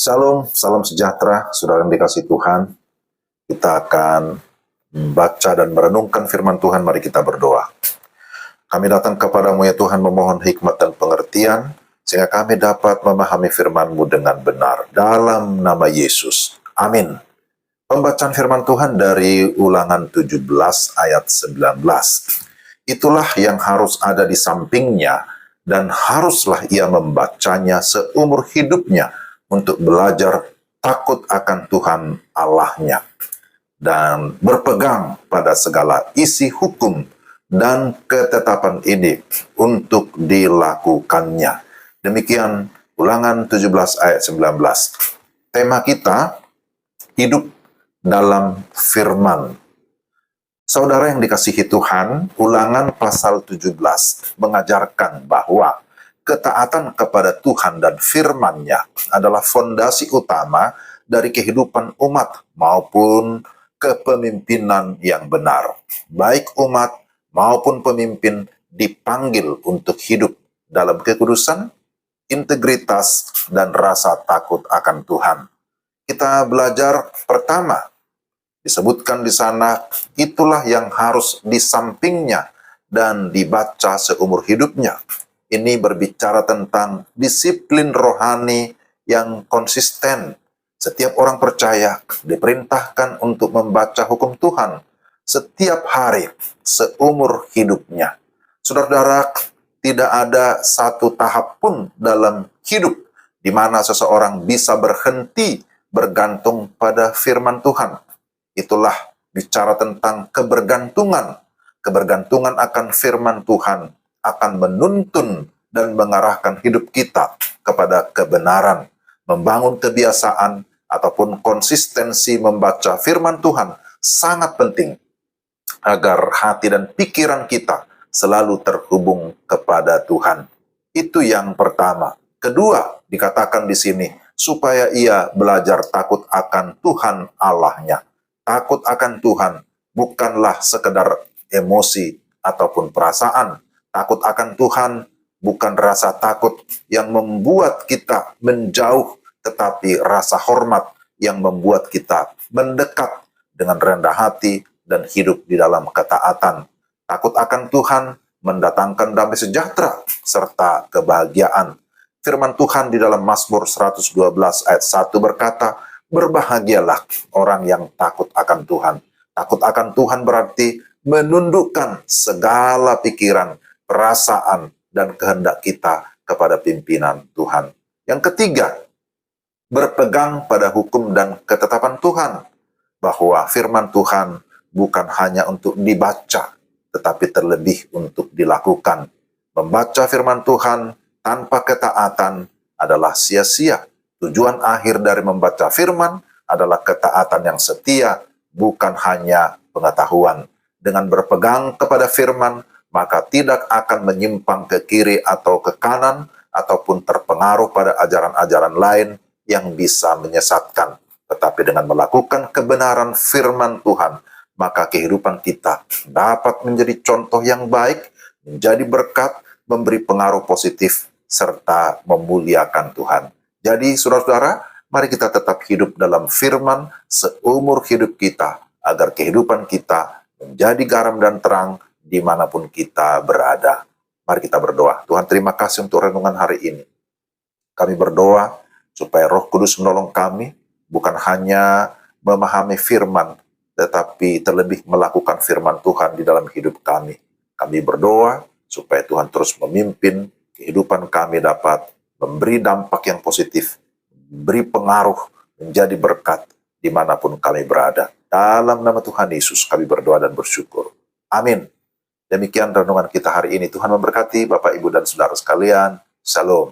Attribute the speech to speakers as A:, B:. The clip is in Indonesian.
A: Salam, salam sejahtera, saudara yang dikasih Tuhan. Kita akan membaca dan merenungkan firman Tuhan, mari kita berdoa. Kami datang kepadamu ya Tuhan memohon hikmat dan pengertian, sehingga kami dapat memahami firman-Mu dengan benar. Dalam nama Yesus. Amin. Pembacaan firman Tuhan dari Ulangan 17 ayat 19. Itulah yang harus ada di sampingnya, dan haruslah ia membacanya seumur hidupnya, untuk belajar takut akan Tuhan Allahnya dan berpegang pada segala isi hukum dan ketetapan ini untuk dilakukannya. Demikian Ulangan 17 ayat 19. Tema kita, hidup dalam firman. Saudara yang dikasihi Tuhan, Ulangan pasal 17 mengajarkan bahwa ketaatan kepada Tuhan dan firman-Nya adalah fondasi utama dari kehidupan umat maupun kepemimpinan yang benar. Baik umat maupun pemimpin dipanggil untuk hidup dalam kekudusan, integritas, dan rasa takut akan Tuhan. Kita belajar pertama, disebutkan di sana, itulah yang harus di sampingnya dan dibaca seumur hidupnya. Ini berbicara tentang disiplin rohani yang konsisten. Setiap orang percaya diperintahkan untuk membaca hukum Tuhan setiap hari seumur hidupnya. Saudara-saudara, tidak ada satu tahap pun dalam hidup di mana seseorang bisa berhenti bergantung pada firman Tuhan. Itulah bicara tentang kebergantungan. Kebergantungan akan firman Tuhan akan menuntun dan mengarahkan hidup kita kepada kebenaran, membangun kebiasaan ataupun konsistensi membaca firman Tuhan sangat penting agar hati dan pikiran kita selalu terhubung kepada Tuhan. Itu yang pertama. Kedua, dikatakan di sini supaya ia belajar takut akan Tuhan Allahnya. Takut akan Tuhan bukanlah sekedar emosi ataupun perasaan. Takut akan Tuhan bukan rasa takut yang membuat kita menjauh, tetapi rasa hormat yang membuat kita mendekat dengan rendah hati dan hidup di dalam ketaatan. Takut akan Tuhan mendatangkan damai sejahtera serta kebahagiaan. Firman Tuhan di dalam Mazmur 112 ayat 1 berkata, berbahagialah orang yang takut akan Tuhan. Takut akan Tuhan berarti menundukkan segala pikiran, perasaan, dan kehendak kita kepada pimpinan Tuhan. Yang ketiga, berpegang pada hukum dan ketetapan Tuhan. Bahwa firman Tuhan bukan hanya untuk dibaca, tetapi terlebih untuk dilakukan. Membaca firman Tuhan tanpa ketaatan adalah sia-sia. Tujuan akhir dari membaca firman adalah ketaatan yang setia, bukan hanya pengetahuan. Dengan berpegang kepada firman, maka tidak akan menyimpang ke kiri atau ke kanan, ataupun terpengaruh pada ajaran-ajaran lain yang bisa menyesatkan. Tetapi dengan melakukan kebenaran firman Tuhan, maka kehidupan kita dapat menjadi contoh yang baik, menjadi berkat, memberi pengaruh positif, serta memuliakan Tuhan. Jadi saudara-saudara, mari kita tetap hidup dalam firman seumur hidup kita, agar kehidupan kita menjadi garam dan terang dimanapun kita berada. Mari kita berdoa. Tuhan, terima kasih untuk renungan hari ini. Kami berdoa supaya Roh Kudus menolong kami, bukan hanya memahami firman, tetapi terlebih melakukan firman Tuhan di dalam hidup kami. Kami berdoa supaya Tuhan terus memimpin kehidupan kami, dapat memberi dampak yang positif, beri pengaruh, menjadi berkat dimanapun kami berada. Dalam nama Tuhan Yesus kami berdoa dan bersyukur. Amin. Demikian renungan kita hari ini. Tuhan memberkati Bapak, Ibu, dan Saudara sekalian. Shalom.